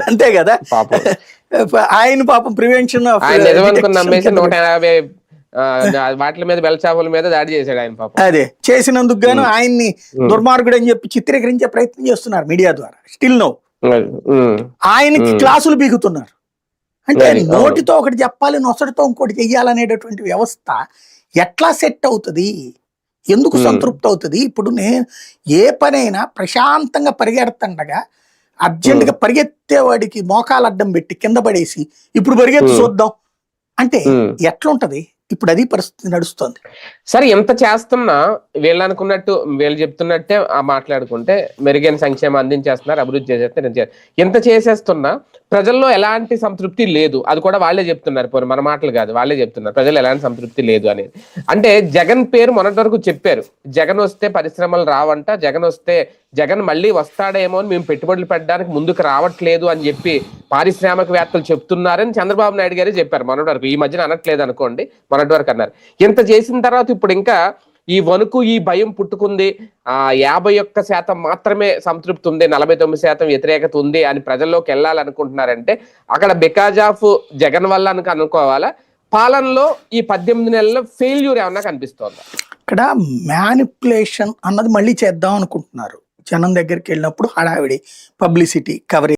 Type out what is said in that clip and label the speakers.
Speaker 1: అంతే కదా.
Speaker 2: పాపం
Speaker 1: ఆయన పాపం ప్రివెన్షన్ ఆఫ్
Speaker 2: ఆయన నిజమనుకుని నమ్మేసి 150 వాటి మీద బెల్చాపుల మీద దాడి చేశాడు ఆయన పాపం.
Speaker 1: అదే చేసినందుకు గాను ఆయన్ని దుర్మార్గుడు అని చెప్పి చిత్రీకరించే ప్రయత్నం చేస్తున్నారు మీడియా ద్వారా. స్టిల్ నో ఆయనకి క్లాసులు పీకుతున్నారు. అంటే నోటితో ఒకటి చెప్పాలి, నొసటితో ఇంకోటి చెయ్యాలనేటటువంటి వ్యవస్థ ఎట్లా సెట్ అవుతుంది, ఎందుకు సంతృప్తి అవుతుంది? ఇప్పుడు నేను ఏ పనైనా ప్రశాంతంగా పరిగెడుతుండగా అర్జెంటుగా పరిగెత్తేవాడికి మోకాలు అడ్డం పెట్టి కింద పడేసి ఇప్పుడు పరిగెత్తి చూద్దాం అంటే ఎట్లుంటది? ఇప్పుడు అది పరిస్థితి నడుస్తుంది.
Speaker 2: సరే, ఎంత చేస్తున్నా వీళ్ళు అనుకున్నట్టు వీళ్ళు చెప్తున్నట్టే మాట్లాడుకుంటే మెరుగైన సంక్షేమం అందించేస్తున్నారు, అభివృద్ధి చేసేస్తే ఎంత చేసేస్తున్నా ప్రజల్లో ఎలాంటి సంతృప్తి లేదు. అది కూడా వాళ్ళే చెప్తున్నారు, పోనీ మన మాటలు కాదు, వాళ్ళే చెప్తున్నారు ప్రజలు ఎలాంటి సంతృప్తి లేదు అనేది. అంటే జగన్ పేరు మొన్నటి వరకు చెప్పారు, జగన్ వస్తే పరిశ్రమలు రావంట, జగన్ మళ్ళీ వస్తాడేమో అని మేము పెట్టుబడులు పెట్టడానికి ముందుకు రావట్లేదు అని చెప్పి పారిశ్రామికవేత్తలు చెప్తున్నారని చంద్రబాబు నాయుడు గారే చెప్పారు మొన్నటి వరకు. ఈ మధ్యన అనట్లేదు అనుకోండి, మొన్నటి వరకు అన్నారు. ఇంత చేసిన తర్వాత ఇప్పుడు ఇంకా ఈ వణుకు, ఈ భయం పుట్టుకుంది. 51% మాత్రమే సంతృప్తి ఉంది, 49% వ్యతిరేకత ఉంది అని ప్రజల్లోకి వెళ్ళాలనుకుంటున్నారంటే అక్కడ బికాజ్ ఆఫ్ జగన్ వల్ల అనుకోవాలా, పాలనలో ఈ 18 నెలల ఫెయిల్యూర్ ఏమన్నా కనిపిస్తోందా?
Speaker 1: ఇక్కడ మ్యానిపులేషన్ అన్నది మళ్ళీ చేద్దాం అనుకుంటున్నారు. జనం దగ్గరికి వెళ్ళినప్పుడు హడావిడి, పబ్లిసిటీ, కవరేజ్.